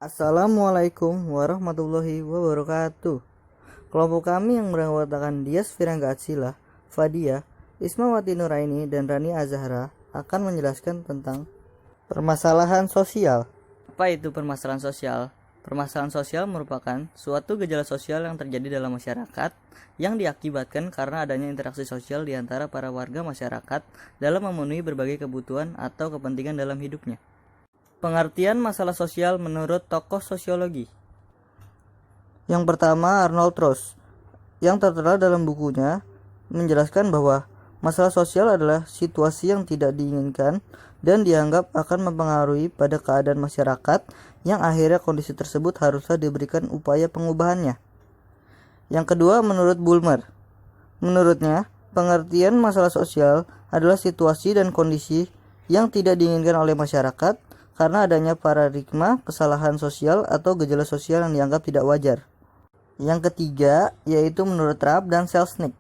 Assalamualaikum warahmatullahi wabarakatuh. Kelompok kami yang beranggotakan Dias Firangga Fadia, Ismawati Nuraini, dan Rani Azahra akan menjelaskan tentang permasalahan sosial. Apa itu permasalahan sosial? Permasalahan sosial merupakan suatu gejala sosial yang terjadi dalam masyarakat yang diakibatkan karena adanya interaksi sosial di antara para warga masyarakat dalam memenuhi berbagai kebutuhan atau kepentingan dalam hidupnya. Pengertian masalah sosial menurut tokoh sosiologi. Yang pertama, Arnold Ross, yang tertera dalam bukunya, menjelaskan bahwa masalah sosial adalah situasi yang tidak diinginkan dan dianggap akan mempengaruhi pada keadaan masyarakat yang akhirnya kondisi tersebut haruslah diberikan upaya pengubahannya. Yang kedua, menurut Bulmer. Menurutnya, pengertian masalah sosial adalah situasi dan kondisi yang tidak diinginkan oleh masyarakat karena adanya paradigma kesalahan sosial atau gejala sosial yang dianggap tidak wajar. Yang ketiga, yaitu menurut Raab dan Selznick.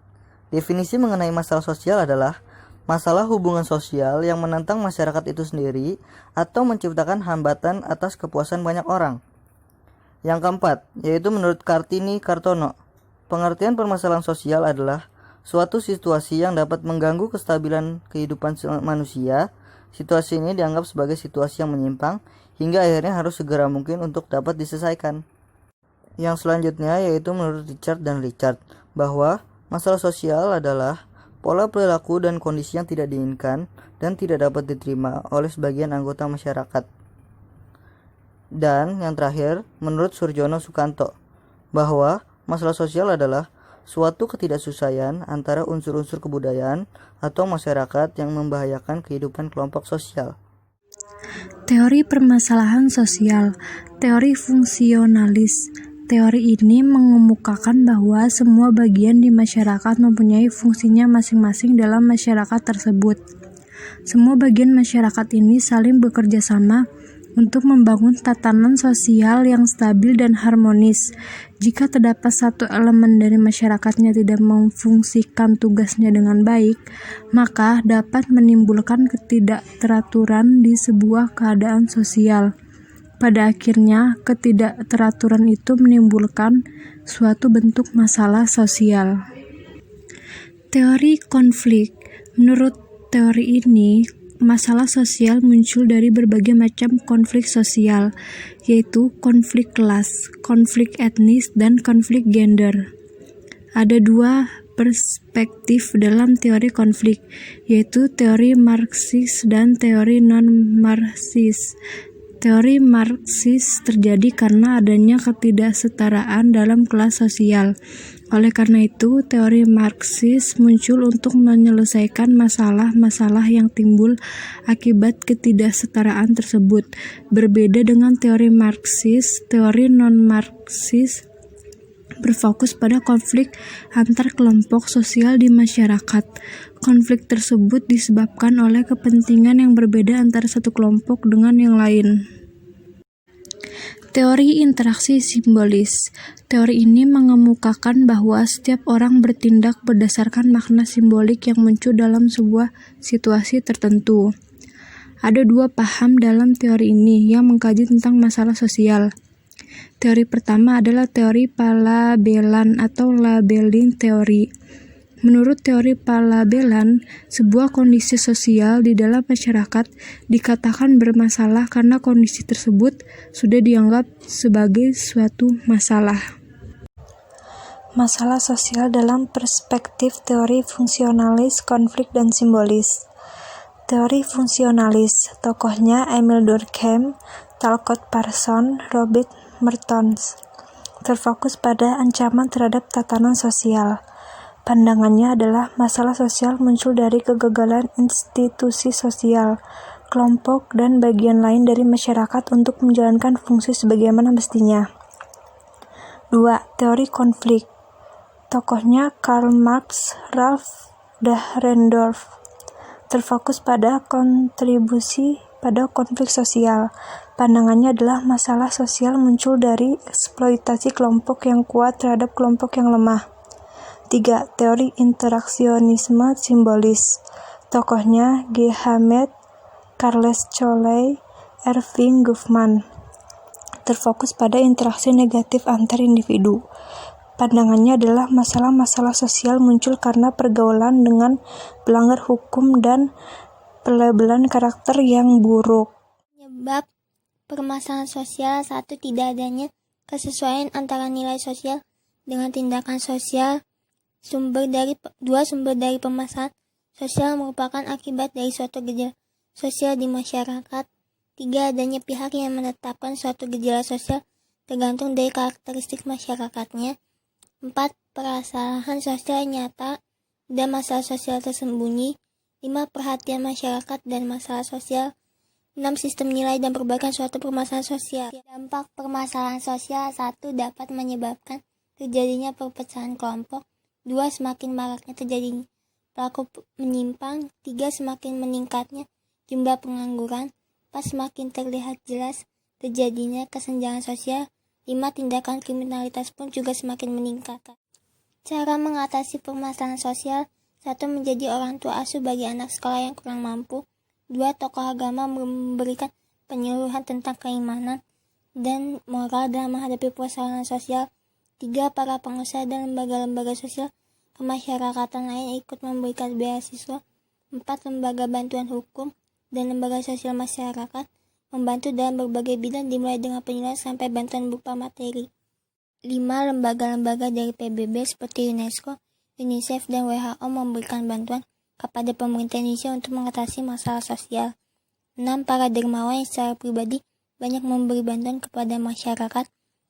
Definisi mengenai masalah sosial adalah masalah hubungan sosial yang menentang masyarakat itu sendiri atau menciptakan hambatan atas kepuasan banyak orang. Yang keempat, yaitu menurut Kartini Kartono. Pengertian permasalahan sosial adalah suatu situasi yang dapat mengganggu kestabilan kehidupan manusia. Situasi ini dianggap sebagai situasi yang menyimpang hingga akhirnya harus segera mungkin untuk dapat diselesaikan. Yang selanjutnya yaitu menurut Richard dan Richard bahwa masalah sosial adalah pola perilaku dan kondisi yang tidak diinginkan dan tidak dapat diterima oleh sebagian anggota masyarakat. Dan yang terakhir menurut Surjono Sukanto bahwa masalah sosial adalah suatu ketidaksesuaian antara unsur-unsur kebudayaan atau masyarakat yang membahayakan kehidupan kelompok sosial. Teori permasalahan sosial, teori fungsionalis. Teori ini mengemukakan bahwa semua bagian di masyarakat mempunyai fungsinya masing-masing dalam masyarakat tersebut. Semua bagian masyarakat ini saling bekerja sama untuk membangun tatanan sosial yang stabil dan harmonis. Jika terdapat satu elemen dari masyarakatnya tidak memfungsikan tugasnya dengan baik, maka dapat menimbulkan ketidakteraturan di sebuah keadaan sosial. Pada akhirnya, ketidakteraturan itu menimbulkan suatu bentuk masalah sosial. Teori konflik. Menurut teori ini, masalah sosial muncul dari berbagai macam konflik sosial, yaitu konflik kelas, konflik etnis, dan konflik gender. Ada dua perspektif dalam teori konflik, yaitu teori Marxis dan teori non-Marxis. Teori Marxis terjadi karena adanya ketidaksetaraan dalam kelas sosial. Oleh karena itu, teori Marxis muncul untuk menyelesaikan masalah-masalah yang timbul akibat ketidaksetaraan tersebut. Berbeda dengan teori Marxis, teori non-Marxis berfokus pada konflik antar kelompok sosial di masyarakat. Konflik tersebut disebabkan oleh kepentingan yang berbeda antara satu kelompok dengan yang lain. Teori interaksi simbolis. Teori ini mengemukakan bahwa setiap orang bertindak berdasarkan makna simbolik yang muncul dalam sebuah situasi tertentu. Ada dua paham dalam teori ini yang mengkaji tentang masalah sosial. Teori pertama adalah teori palabelan atau labeling teori. Menurut teori palabelan, sebuah kondisi sosial di dalam masyarakat dikatakan bermasalah karena kondisi tersebut sudah dianggap sebagai suatu masalah. Masalah sosial dalam perspektif teori fungsionalis, konflik, dan simbolis. Teori fungsionalis, tokohnya Emile Durkheim, Talcott Parsons, Robert Mertens, terfokus pada ancaman terhadap tatanan sosial. Pandangannya adalah masalah sosial muncul dari kegagalan institusi sosial, kelompok, dan bagian lain dari masyarakat untuk menjalankan fungsi sebagaimana mestinya. 2. Teori konflik. Tokohnya Karl Marx, Ralph Dahrendorf, terfokus pada kontribusi pada konflik sosial. Pandangannya adalah masalah sosial muncul dari eksploitasi kelompok yang kuat terhadap kelompok yang lemah. 3. Teori interaksionisme simbolis. Tokohnya G. Hamed, Carles Cholet, Erving Goffman. terfokus pada interaksi negatif antar individu. Pandangannya adalah masalah-masalah sosial muncul karena pergaulan dengan pelanggar hukum dan pelabelan karakter yang buruk. Penyebab permasalahan sosial: 1. Tidak adanya kesesuaian antara nilai sosial dengan tindakan sosial. 2. Sumber dari permasalahan sosial merupakan akibat dari suatu gejala sosial di masyarakat. 3. Adanya pihak yang menetapkan suatu gejala sosial tergantung dari karakteristik masyarakatnya. 4. Permasalahan sosial nyata dan masalah sosial tersembunyi. 5. Perhatian masyarakat dan masalah sosial. 6. Sistem nilai dan perbaikan suatu permasalahan sosial. Dampak permasalahan sosial: 1. Dapat menyebabkan terjadinya perpecahan kelompok. 2. Semakin maraknya terjadinya pelaku menyimpang. 3. Semakin meningkatnya jumlah pengangguran. 4. Semakin terlihat jelas terjadinya kesenjangan sosial. 5. Tindakan kriminalitas pun juga semakin meningkat. Cara mengatasi permasalahan sosial: 1. Menjadi orang tua asuh bagi anak sekolah yang kurang mampu. 2. Tokoh agama memberikan penyuluhan tentang keimanan dan moral dalam menghadapi persoalan sosial. 3. Para pengusaha dan lembaga-lembaga sosial kemasyarakatan lain ikut memberikan beasiswa. 4. Lembaga bantuan hukum dan lembaga sosial masyarakat membantu dalam berbagai bidang dimulai dengan penyuluhan sampai bantuan berupa materi. 5. Lembaga-lembaga dari PBB seperti UNESCO, UNICEF, dan WHO memberikan bantuan kepada pemerintah Indonesia untuk mengatasi masalah sosial. 6. Para dermawan yang secara pribadi banyak memberi bantuan kepada masyarakat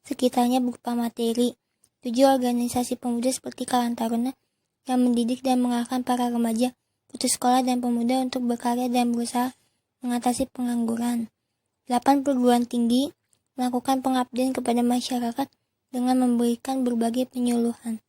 sekitarnya berupa materi. 7. Organisasi pemuda seperti Karang Taruna yang mendidik dan mengarahkan para remaja, putus sekolah, dan pemuda untuk berkarya dan berusaha mengatasi pengangguran. 8. Perguruan tinggi melakukan pengabdian kepada masyarakat dengan memberikan berbagai penyuluhan.